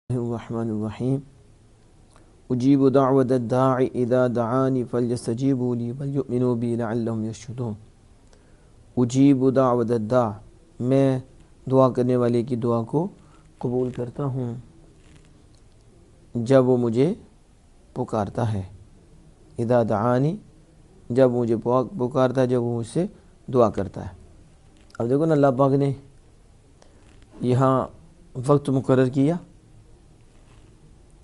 الرحمن الرحیم اجیب دعوت الداع اذا دعانی فلیستجیبوا لی ولیؤمنوا بی لعلہم یرشدون۔ اجیب دعوت الداع، میں دعا کرنے والے کی دعا کو قبول کرتا ہوں جب وہ مجھے پکارتا ہے۔ اذا دعانی، جب مجھے پکارتا ہے، جب وہ مجھ سے دعا کرتا ہے۔ اب دیکھو نا، اللہ پاک نے یہاں وقت مقرر کیا،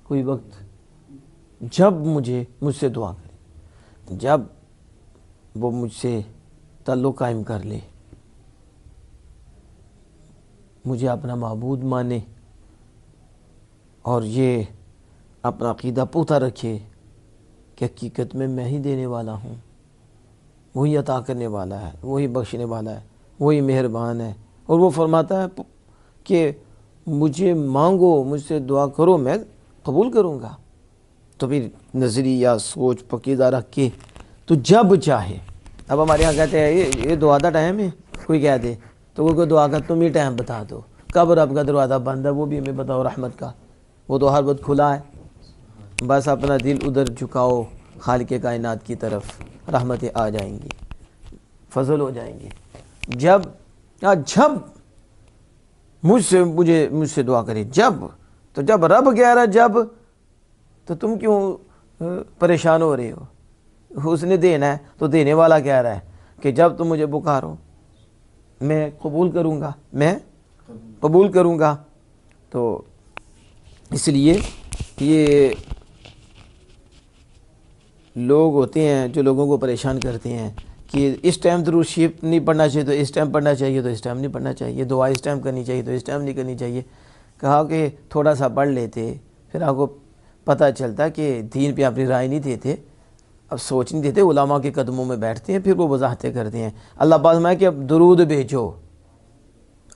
کوئی وقت جب مجھ سے دعا کرے، جب وہ مجھ سے تعلق قائم کر لے، مجھے اپنا معبود مانے اور یہ اپنا عقیدہ پختہ رکھے کہ حقیقت میں ہی دینے والا ہوں، وہی عطا کرنے والا ہے، وہی بخشنے والا ہے، وہی مہربان ہے۔ اور وہ فرماتا ہے کہ مجھے مانگو، مجھ سے دعا کرو، میں قبول کروں گا۔ تو پھر نظریہ سوچ پکیزہ رکھ کے تو جب چاہے، اب ہمارے یہاں کہتے ہیں یہ دعا کا ٹائم ہے، کوئی کہہ دے تو وہ دعا کا تم ہی ٹائم بتا دو، کب رب کا دروازہ بند ہے وہ بھی ہمیں بتاؤ، رحمت کا وہ تو ہر وقت کھلا ہے، بس اپنا دل ادھر جھکاؤ خالق کائنات کی طرف، رحمتیں آ جائیں گی، فضل ہو جائیں گے۔ جب مجھ سے دعا کرے، جب رب کہہ رہا جب، تو تم کیوں پریشان ہو رہے ہو؟ اس نے دینا ہے تو دینے والا کہہ رہا ہے کہ جب تم مجھے پکارو میں قبول کروں گا۔ تو اس لیے یہ لوگ ہوتے ہیں جو لوگوں کو پریشان کرتے ہیں کہ اس ٹائم درود شریف نہیں پڑھنا چاہیے تو اس ٹائم پڑھنا چاہیے، تو اس ٹائم نہیں پڑھنا چاہیے، دعا اس ٹائم کرنی چاہیے تو اس ٹائم نہیں کرنی چاہیے۔ کہا کہ تھوڑا سا پڑھ لیتے، پھر آپ کو پتہ چلتا کہ دین پہ اپنی رائے نہیں دیتے، اب سوچ نہیں دیتے، علماء کے قدموں میں بیٹھتے ہیں، پھر وہ وضاحتیں کرتے ہیں۔ اللہ پاک فرمایا کہ اب درود بھیجو،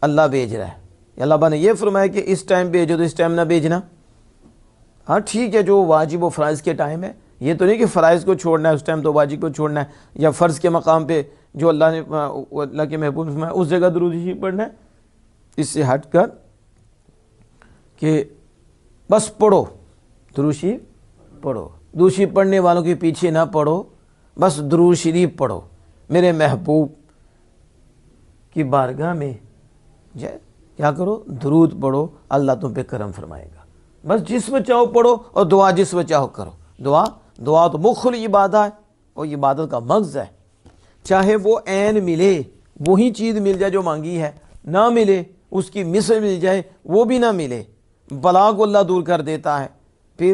اللہ بھیج رہا ہے۔ اللہ پاک نے یہ فرمایا کہ اس ٹائم بھیجو تو اس ٹائم نہ بھیجنا۔ ہاں ٹھیک ہے، جو واجب و فرائض کے ٹائم ہے، یہ تو نہیں کہ فرائض کو چھوڑنا ہے اس ٹائم تو واجب کو چھوڑنا ہے، یا فرض کے مقام پہ جو اللہ کے محبوب فرمایا اس جگہ درود شریف پڑھنا ہے۔ اس سے ہٹ کر کہ بس پڑھو، درود شریف پڑھو، درود شریف پڑھنے والوں کے پیچھے نہ پڑھو، بس درود شریف پڑھو، میرے محبوب کی بارگاہ میں کیا کرو، درود پڑھو، اللہ تم پہ کرم فرمائے گا۔ بس جس میں چاہو پڑھو اور دعا جس میں چاہو کرو۔ دعا تو مخل عبادت ہے اور عبادت کا مغز ہے، چاہے وہ عین ملے، وہی چیز مل جائے جو مانگی ہے، نہ ملے اس کی مثل مل جائے وہ بھی نہ ملے، بلا کو اللہ دور کر دیتا ہے۔ پھر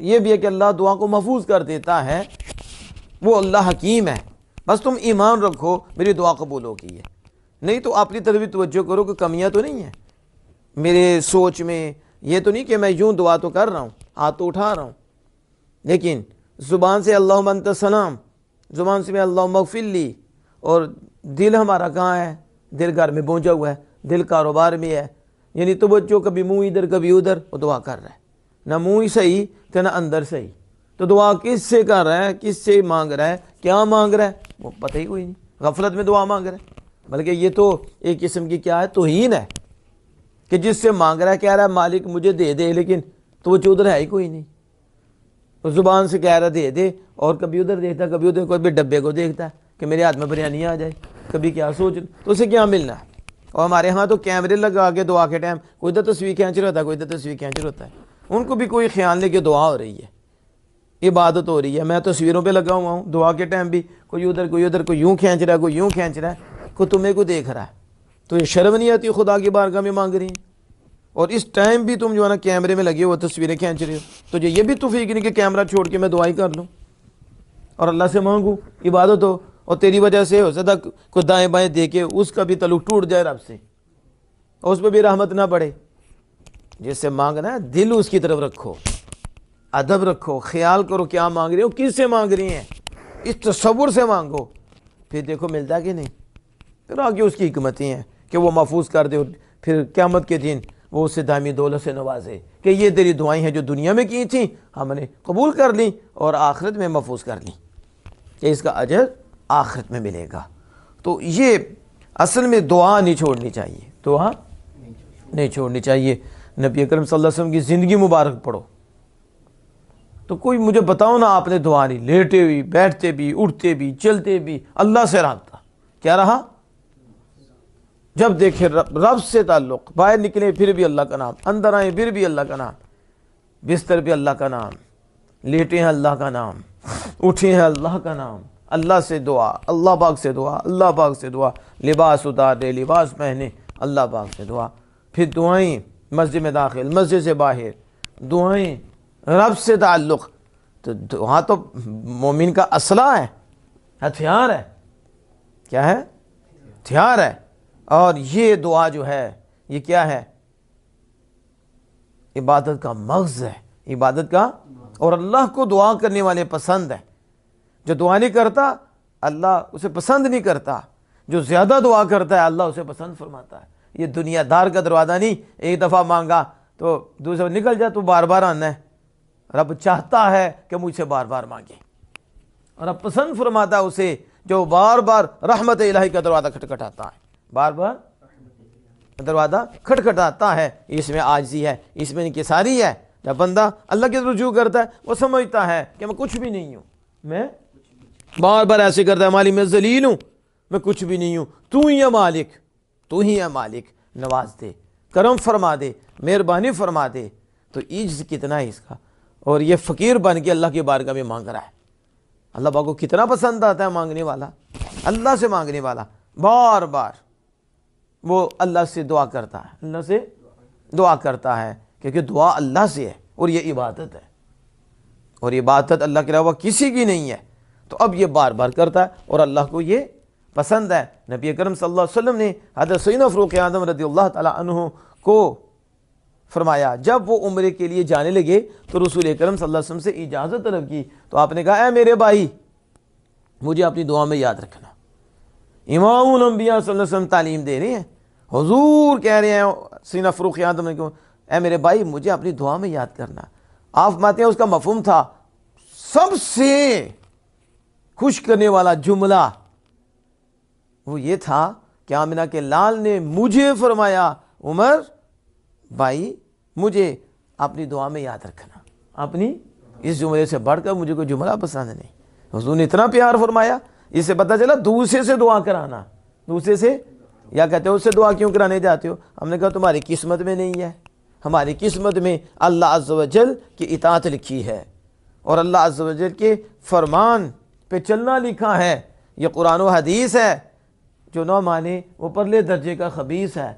یہ بھی ہے کہ اللہ دعا کو محفوظ کر دیتا ہے، وہ اللہ حکیم ہے۔ بس تم ایمان رکھو میری دعا قبول ہوگی ہے، نہیں تو اپنی طرف بھی توجہ کرو کہ کمیاں تو نہیں ہیں میرے سوچ میں، یہ تو نہیں کہ میں یوں دعا تو کر رہا ہوں، ہاتھ تو اٹھا رہا ہوں، لیکن زبان سے اللہم انت السلام، زبان سے میں اللہم اغفر لی، اور دل ہمارا کہاں ہے؟ دل گھر میں پہنچا ہوا ہے، دل کاروبار میں ہے، یعنی توجہ کبھی منہ ادھر کبھی ادھر، وہ دعا کر رہا ہے، نہ منہ ہی صحیح تو نہ اندر صحیح، تو دعا کس سے کر رہا ہے، کس سے مانگ رہا ہے، کیا مانگ رہا ہے، وہ پتہ ہی کوئی نہیں، غفلت میں دعا مانگ رہا ہے۔ بلکہ یہ تو ایک قسم کی کیا ہے، توہین ہے کہ جس سے مانگ رہا ہے کہہ رہا ہے مالک مجھے دے دے، لیکن توجہ ادھر ہے ہی کوئی نہیں، زبان سے کہہ رہا دے دے، اور کبھی ادھر دیکھتا کبھی ادھر، کوئی بھی ڈبے کو دیکھتا ہے کہ میرے ہاتھ میں بریانی آ جائے، کبھی کیا سوچ، تو اسے کیا ملنا ہے۔ اور ہمارے ہاں تو کیمرے لگا کے دعا کے ٹائم کوئی ادھر تصویر کھینچ رہا ہوتا ہے، کوئی ادھر تصویر کھینچ رہا ہوتا ہے، ان کو بھی کوئی خیال نہیں کہ دعا ہو رہی ہے، عبادت ہو رہی ہے۔ میں تصویروں پہ لگا ہوا ہوں، دعا کے ٹائم بھی کوئی ادھر کوئی یوں کھینچ رہا ہے، کوئی یوں کھینچ رہا ہے، کوئی تمہیں کو دیکھ رہا ہے، تو یہ شرم نہیں آتی خدا کی بارگاہ میں مانگ رہی ہیں، اور اس ٹائم بھی تم جو ہے نا کیمرے میں لگے ہو تصویریں کھینچ رہے ہو، تو یہ بھی توفیق نہیں کہ کیمرہ چھوڑ کے میں دعائی کر لوں اور اللہ سے مانگوں، عبادت ہو، اور تیری وجہ سے ہو سکتا کوئی دائیں بائیں دیکھے اس کا بھی تعلق ٹوٹ جائے رب سے، اور اس پہ بھی رحمت نہ پڑے۔ جس سے مانگنا ہے دل اس کی طرف رکھو، ادب رکھو، خیال کرو کیا مانگ رہے ہو، کس سے مانگ رہی ہیں، اس تصور سے مانگو، پھر دیکھو ملتا کہ نہیں۔ پھر آگے اس کی حکمتیں ہیں کہ وہ محفوظ کر دے، پھر قیامت کے دن وہ اسے دائمی دولت سے نوازے کہ یہ تیری دعائیں ہیں جو دنیا میں کی تھیں ہم نے قبول کر لیں اور آخرت میں محفوظ کر لیں، کہ اس کا اجر آخرت میں ملے گا۔ تو یہ اصل میں دعا نہیں چھوڑنی چاہیے، دعا نہیں چھوڑنی چاہیے۔ نبی اکرم صلی اللہ علیہ وسلم کی زندگی مبارک پڑھو تو کوئی مجھے بتاؤ نا آپ نے دعا نہیں، لیٹے بھی، بیٹھتے بھی، اٹھتے بھی، چلتے بھی، اللہ سے رابطہ کیا رہا؟ جب دیکھے رب سے تعلق، باہر نکلے پھر بھی اللہ کا نام، اندر آئیں پھر بھی اللہ کا نام، بستر پہ اللہ کا نام، لیٹے ہیں اللہ کا نام، اٹھے ہیں اللہ کا نام، اللہ سے دعا، اللہ پاک سے دعا، اللہ پاک سے دعا، لباس اتار دے، لباس پہنے، اللہ پاک سے دعا، پھر دعائیں مسجد میں داخل، مسجد سے باہر، دعائیں رب سے تعلق. تو دعا تو مومن کا اسلحہ ہے، ہتھیار ہے. کیا ہے؟ ہتھیار ہے. اور یہ دعا جو ہے یہ کیا ہے؟ عبادت کا مغز ہے، عبادت کا. اور اللہ کو دعا کرنے والے پسند ہے. جو دعا نہیں کرتا اللہ اسے پسند نہیں کرتا، جو زیادہ دعا کرتا ہے اللہ اسے پسند فرماتا ہے. یہ دنیا دار کا دروازہ نہیں، ایک دفعہ مانگا تو دوسرا نکل جا، تو بار بار آنا ہے. رب چاہتا ہے کہ مجھ سے بار بار مانگے، اور رب پسند فرماتا ہے اسے جو بار بار رحمت الہی کا دروازہ کھٹکھٹاتا ہے، بار بار دروازہ کھٹکھٹاتا ہے. اس میں عاجزی ہے، اس میں انکساری ہے. جب بندہ اللہ کی رجوع کرتا ہے وہ سمجھتا ہے کہ میں کچھ بھی نہیں ہوں، میں بار بار ایسے کرتا ہے مالک میں ذلیل ہوں، میں کچھ بھی نہیں ہوں، تو ہی ہے مالک، تو ہی ہے مالک، نواز دے، کرم فرما دے، مہربانی فرما دے. تو عجز کتنا ہے اس کا. اور یہ فقیر بن کے اللہ کی بارگاہ میں مانگ رہا ہے. اللہ پاک کو کتنا پسند آتا ہے مانگنے والا، اللہ سے مانگنے والا. بار بار وہ اللہ سے دعا کرتا ہے، اللہ سے دعا کرتا ہے، کیونکہ دعا اللہ سے ہے اور یہ عبادت ہے، اور عبادت اللہ کے علاوہ کسی کی نہیں ہے. تو اب یہ بار بار کرتا ہے اور اللہ کو یہ پسند ہے. نبی اکرم صلی اللہ علیہ وسلم نے حضرت سیدنا فاروق اعظم رضی اللہ تعالی عنہ کو فرمایا، جب وہ عمرے کے لیے جانے لگے تو رسول اکرم صلی اللہ علیہ وسلم سے اجازت طلب کی. تو آپ نے کہا اے میرے بھائی مجھے اپنی دعا میں یاد رکھنا. امام الانبیاء صلی اللہ علیہ وسلم تعلیم دے رہے ہیں، حضور کہہ رہے ہیں سیدنا فاروق اعظم نے کہ اے میرے بھائی مجھے اپنی دعا میں یاد کرنا. آپ فرماتے ہیں اس کا مفہوم تھا سب سے خوش کرنے والا جملہ وہ یہ تھا کہ آمنہ کے لال نے مجھے فرمایا عمر بھائی مجھے اپنی دعا میں یاد رکھنا. اپنی اس جملے سے بڑھ کر مجھے کوئی جملہ پسند نہیں. حضور نے اتنا پیار فرمایا. اس سے پتہ چلا دوسرے سے دعا کرانا، دوسرے سے یا کہتے ہو اس سے دعا کیوں کرانے جاتے ہو؟ ہم نے کہا تمہاری قسمت میں نہیں ہے. ہماری قسمت میں اللہ عز و جل کی اطاعت لکھی ہے اور اللہ عز و جل کے فرمان پہ چلنا لکھا ہے. یہ قرآن و حدیث ہے. جو نہ مانے وہ پرلے درجے کا خبیث ہے.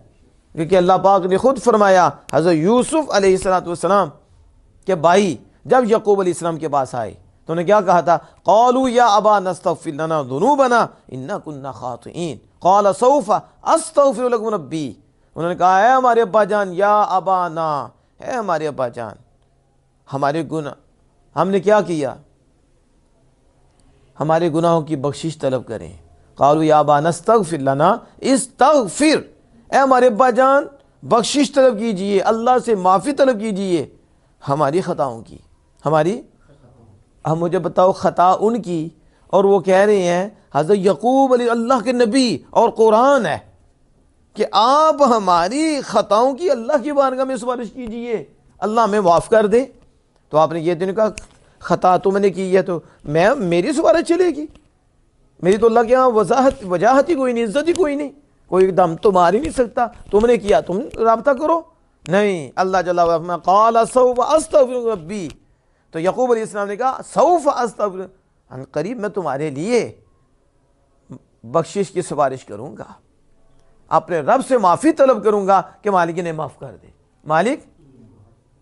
کیونکہ اللہ پاک نے خود فرمایا حضرت یوسف علیہ السلام کے بھائی جب یعقوب علیہ السلام کے پاس آئے تو انہوں نے کیا کہا تھا؟ قالوا یا ابا نستغفر لنا ذنوبنا انا كنا خاطئین قال سوف استغفر لكم ربی. انہوں نے کہا اے ہمارے ابا جان، یا ابانا، اے ہمارے ابا جان، ہمارے گناہ ہم نے کیا کیا، ہمارے گناہوں کی بخشش طلب کریں. قالوا یا ابا نستغفر لنا استغفر، اے ہمارے ابا جان بخشش طلب کیجئے، اللہ سے معافی طلب کیجئے ہماری خطاؤں کی. ہماری ہم مجھے بتاؤ خطا ان کی، اور وہ کہہ رہے ہیں حضرت یعقوب علیہ اللہ کے نبی اور قرآن ہے کہ آپ ہماری خطاؤں کی اللہ کی بارگاہ میں سفارش کیجئے، اللہ ہمیں معاف کر دے. تو آپ نے یہ تو کہا خطا تم نے کی ہے تو میری سفارش چلے گی؟ میری تو اللہ کے یہاں وجاہت ہی کوئی نہیں، عزت ہی کوئی نہیں، کوئی دم تو مار ہی نہیں سکتا. تم نے کیا تم رابطہ کرو. نہیں، اللہ جل وعلا قال سوف استغفر ربی. تو یعقوب علیہ السلام نے کہا سوف استغفر، ان قریب میں تمہارے لیے بخشش کی سفارش کروں گا، اپنے رب سے معافی طلب کروں گا کہ مالک نے معاف کر دے. مالک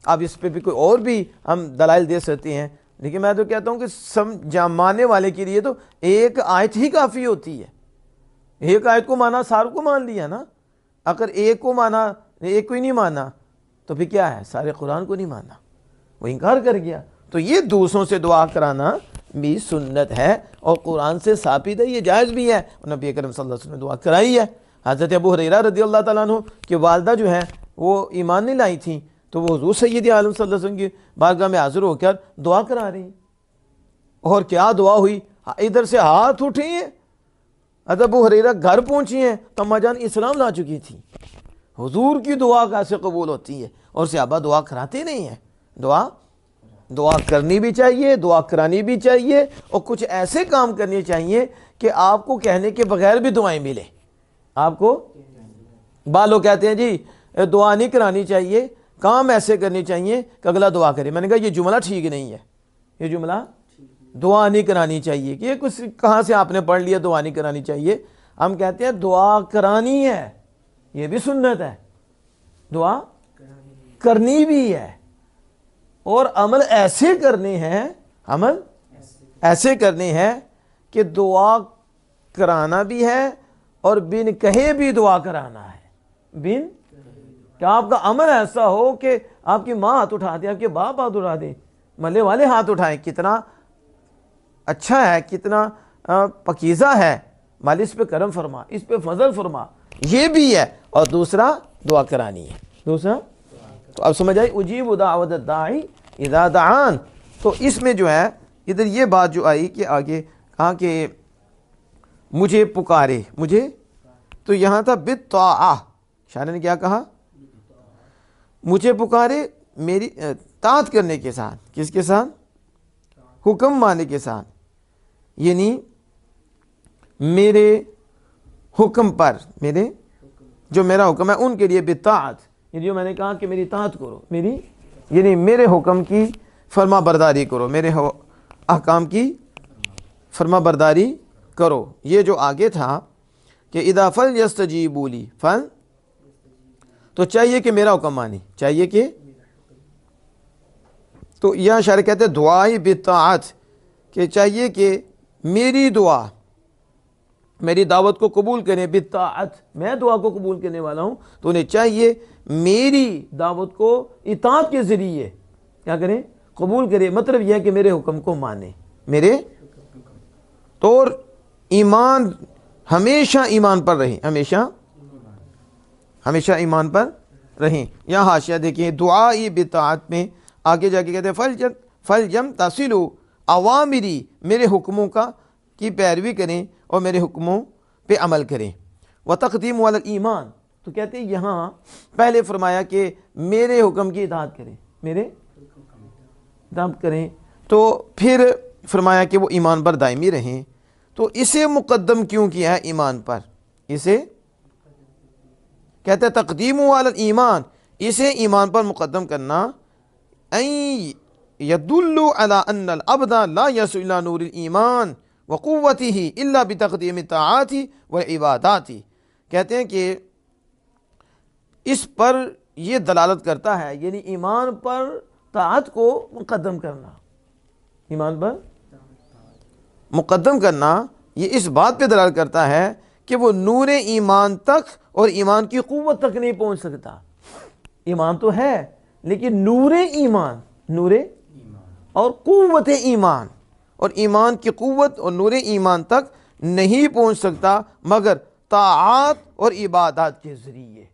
اب اس پہ بھی کوئی اور بھی ہم دلائل دے سکتے ہیں، لیکن میں تو کہتا ہوں کہ ماننے والے کے لیے تو ایک آیت ہی کافی ہوتی ہے. ایک آیت کو مانا ساروں کو مان لیا نا. اگر ایک کو مانا ایک کو ہی نہیں مانا تو پھر کیا ہے؟ سارے قرآن کو نہیں مانا، وہ انکار کر گیا. تو یہ دوسروں سے دعا کرانا بھی سنت ہے اور قرآن سے ثابت ہے، یہ جائز بھی ہے. نبی اکرم صلی اللہ علیہ وسلم نے دعا کرائی ہے. حضرت ابو ہریرہ رضی اللہ تعالیٰ عنہ کی والدہ جو ہیں وہ ایمان نہیں لائی تھیں، تو وہ حضور سید عالم صلی اللہ علیہ وسلم کی بارگاہ میں حاضر ہو کر دعا کرا رہی ہیں. اور کیا دعا ہوئی؟ ادھر سے ہاتھ اٹھے ہیں، حضرت ابو ہریرہ گھر پہنچی ہیں تو اماں جان اسلام لا چکی تھی. حضور کی دعا کیسے قبول ہوتی ہے؟ اور صحابہ دعا کراتے نہیں ہیں. دعا کرنی بھی چاہیے, دعا کرانی بھی چاہیے, اور کچھ ایسے کام کرنے چاہیے کہ آپ کو کہنے کے بغیر بھی دعائیں ملیں. آپ کو بعض لوگ کہتے ہیں جی دعا نہیں کرانی چاہیے, کام ایسے کرنی چاہیے کہ اگلا دعا کرے. میں نے کہا یہ جملہ ٹھیک نہیں ہے. یہ جملہ دعا نہیں کرانی چاہیے کہ یہ کچھ کہاں سے آپ نے پڑھ لیا دعا نہیں کرانی چاہیے. ہم کہتے ہیں دعا کرانی ہے, یہ بھی سنت ہے, دعا کرنی بھی ہے, اور عمل ایسے کرنے ہیں, عمل ایسے کرنے ہیں کہ دعا کرانا بھی ہے اور بن کہے بھی دعا کرانا ہے. بن کہ آپ کا عمل ایسا ہو کہ آپ کی ماں ہاتھ اٹھا دے, آپ کے باپ ہاتھ اٹھا دے, ملے والے ہاتھ اٹھائیں, کتنا اچھا ہے, کتنا پکیزہ ہے, مالی اس پہ کرم فرما, اس پہ فضل فرما, یہ بھی ہے. اور دوسرا دعا کرانی ہے. دوسرا تو اب سمجھ آئی, اجیب دعوت الداعی اذا دعان. تو اس میں جو ہے ادھر یہ بات جو آئی کہ آگے کہا کہ مجھے پکارے, مجھے, تو یہاں تھا بالطاعہ. شاعر نے کیا کہا, مجھے پکارے میری طاعت کرنے کے ساتھ. کس کے ساتھ؟ حکم ماننے کے ساتھ, یعنی میرے حکم پر, میرے جو میرا حکم ہے ان کے لیے بالطاعت, یعنی جو میں نے کہا کہ میری طاعت کرو, میری یعنی میرے حکم کی فرما برداری کرو, میرے احکام کی فرما برداری کرو. یہ جو آگے تھا کہ اذا فلیستجیبوا لی, فل تو چاہیے کہ میرا حکم مانی, چاہیے کہ, تو یہاں شاعر کہتے ہیں دعائی بالطاعت, کہ چاہیے کہ میری دعا, میری دعوت کو قبول کریں. بالطاعت, میں دعا کو قبول کرنے والا ہوں, تو انہیں چاہیے میری دعوت کو اطاعت کے ذریعے کیا کریں, قبول کریں. مطلب یہ ہے کہ میرے حکم کو مانیں, میرے تو ایمان, ہمیشہ ایمان پر رہیں, ہمیشہ ایمان پر رہیں. یہاں حاشیہ دیکھیں, دعائی بالطاعت میں آگے جا کے کہتے ہیں فلجم تصلوا اوامری, میرے حکموں کی پیروی کریں اور میرے حکموں پہ عمل کریں. وتقدیم علی الایمان, تو کہتے ہیں یہاں پہلے فرمایا کہ میرے حکم کی اطاعت کریں, میرے اطاعت کریں, تو پھر فرمایا کہ وہ ایمان پر دائمی رہیں. تو اسے مقدم کیوں کیا ہے ایمان پر؟ اسے کہتے ہیں تقدیم علی الایمان, اسے ایمان پر مقدم کرنا, يدل على ان العبد لا يصل الى نور الایمان وقوته الا بتقدیم الطاعات والعبادات. کہتے ہیں کہ اس پر یہ دلالت کرتا ہے, یعنی ایمان پر طاعت کو مقدم کرنا, ایمان پر مقدم کرنا یہ اس بات پہ دلالت کرتا ہے کہ وہ نور ایمان تک اور ایمان کی قوت تک نہیں پہنچ سکتا. ایمان تو ہے لیکن نور ایمان, نور اور قوت ایمان, اور ایمان کی قوت اور نور ایمان تک نہیں پہنچ سکتا مگر طاعات اور عبادات کے ذریعے,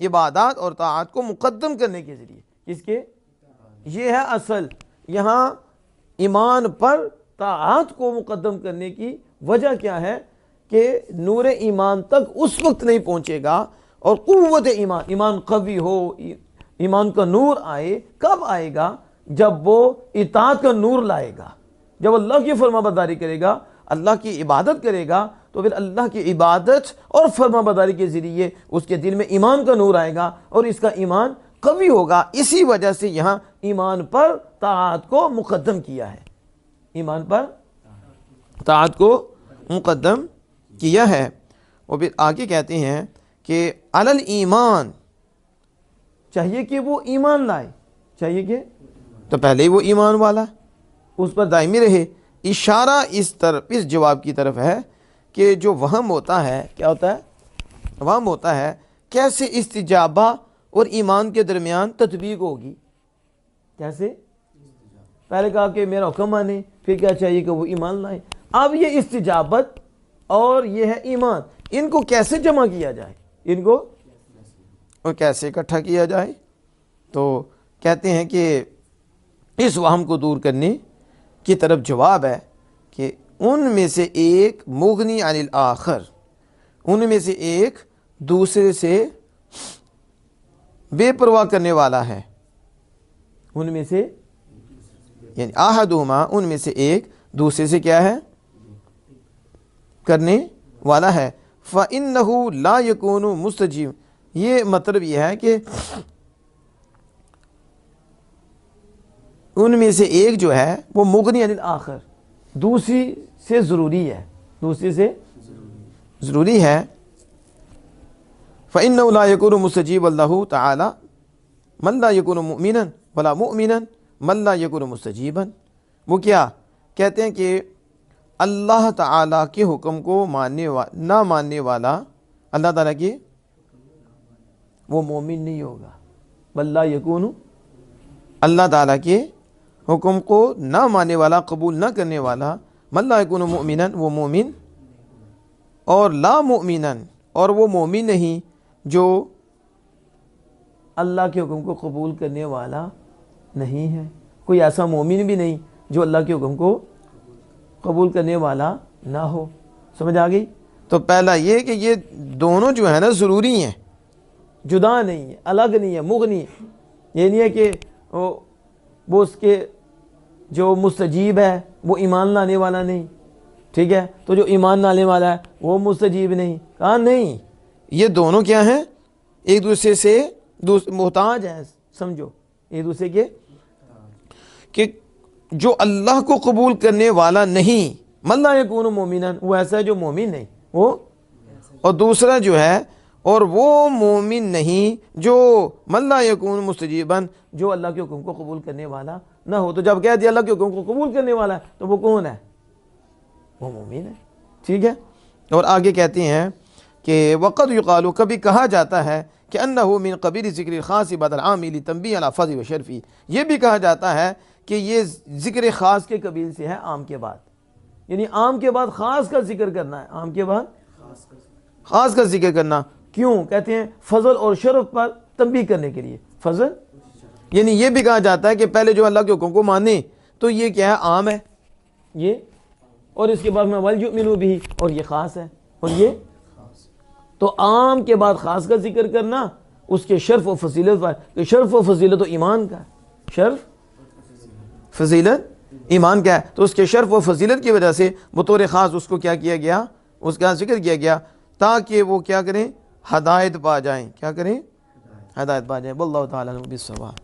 عبادات اور طاعات کو مقدم کرنے کے ذریعے. کس کے؟ یہ ہے اصل. یہاں ایمان پر طاعات کو مقدم کرنے کی وجہ کیا ہے کہ نور ایمان تک اس وقت نہیں پہنچے گا, اور قوت ایمان, ایمان قوی ہو, ایمان کا نور آئے. کب آئے گا؟ جب وہ اطاعت کا نور لائے گا, جب اللہ کی فرما برداری کرے گا, اللہ کی عبادت کرے گا, تو پھر اللہ کی عبادت اور فرما برداری کے ذریعے اس کے دل میں ایمان کا نور آئے گا اور اس کا ایمان قوی ہوگا. اسی وجہ سے یہاں ایمان پر طاعت کو مقدم کیا ہے, ایمان پر طاعت کو مقدم کیا ہے. اور پھر آگے کہتے ہیں کہ علی ایمان, چاہیے کہ وہ ایمان لائے, چاہیے کہ تو پہلے ہی وہ ایمان والا, اس پر دائمی رہے. اشارہ اس جواب کی طرف ہے کہ جو وہم ہوتا ہے, کیا ہوتا ہے؟ وہم ہوتا ہے کیسے استجابہ اور ایمان کے درمیان تطبیق ہوگی. کیسے؟ پہلے کہا کہ میرا حکم مانے, پھر کیا چاہیے کہ وہ ایمان لائے. اب یہ استجابت اور یہ ہے ایمان, ان کو کیسے جمع کیا جائے, ان کو اور کیسے اکٹھا کیا جائے؟ تو کہتے ہیں کہ اس وہم کو دور کرنے کی طرف جواب ہے کہ ان میں سے ایک مغنی عن الآخر, ان میں سے ایک دوسرے سے بے پرواہ کرنے والا ہے, ان میں سے یعنی احدہما ان میں سے ایک دوسرے سے کیا ہے کرنے والا ہے. فَإِنَّهُ لَا يَكُونُ مُسْتَجِيبٌ یہ مطلب یہ ہے کہ ان میں سے ایک جو ہے وہ مغنی عن الآخر دوسری سے ضروری ہے دوسری سے ضروری ہے. فَإِنَّهُ لَا يَكُونُ مُسْتَجِيبًا لَهُ تَعَالَى مَنْ لَا يَكُونُ مُؤْمِنًا وَلَا مُؤْمِنًا مَنْ لَا يَكُونُ مُسْتَجِيبًا. وہ کیا کہتے ہیں کہ اللہ تعالیٰ کے حکم کو نہ ماننے والا اللہ تعالیٰ کی وہ مومن نہیں ہوگا. بل لا یکون اللہ تعالیٰ کے حکم کو نہ ماننے والا قبول نہ کرنے والا من لا یکون مؤمنا وہ مومن اور لا مؤمنا اور وہ مومن نہیں جو اللہ کے حکم کو قبول کرنے والا نہیں ہے. کوئی ایسا مومن بھی نہیں جو اللہ کے حکم کو قبول کرنے والا نہ ہو. سمجھ آ گئی؟ تو پہلا یہ کہ یہ دونوں جو ہے نا ضروری ہیں جدا نہیں ہے الگ نہیں ہے مغنی ہے. یہ نہیں ہے کہ وہ اس کے جو مستجیب ہے وہ ایمان لانے والا نہیں ٹھیک ہے تو جو ایمان لانے والا ہے وہ مستجیب نہیں. کہا نہیں یہ دونوں کیا ہیں ایک دوسرے سے محتاج ہیں. سمجھو ایک دوسرے کے کہ جو اللہ کو قبول کرنے والا نہیں من لا یکون مومنا وہ ایسا ہے جو مومن نہیں وہ اور دوسرا جو ہے اور وہ مومن نہیں جو من لا یکون مستجیبا جو اللہ کے حکم کو قبول کرنے والا نہ ہو. تو جب کہہ دیا اللہ کے حکم کو قبول کرنے والا ہے تو وہ کون ہے وہ مومن ہے ٹھیک ہے. اور آگے کہتے ہیں کہ وقد یقال کبھی کہا جاتا ہے کہ انه من قبیل ذکر خاص بعد العام لتنبیہ علی فضل و شرفی یہ بھی کہا جاتا ہے کہ یہ ذکر خاص کے قبیل سے ہے عام کے بعد یعنی عام کے بعد خاص کا ذکر کرنا ہے عام کے بعد خاص کا ذکر کرنا. کیوں کہتے ہیں فضل اور شرف پر تنبیہ کرنے کے لیے. فضل یعنی یہ بھی کہا جاتا ہے کہ پہلے جو اللہ کے حکم کو مانے تو یہ کیا ہے عام ہے یہ اور اس کے بعد میں وَلْيُؤْمِنُوا بِهِ اور یہ خاص ہے اور یہ تو عام کے بعد خاص کا ذکر کرنا اس کے شرف و فضیلت پر کہ شرف و فضیلت تو ایمان کا ہے شرف فضیلت ایمان کا ہے تو اس کے شرف و فضیلت کی وجہ سے بطور خاص اس کو کیا کیا گیا اس کا ذکر کیا گیا تاکہ وہ کیا کریں ہدایت پا جائیں کیا کریں ہدایت پا جائیں. واللہ تعالی بالصواب.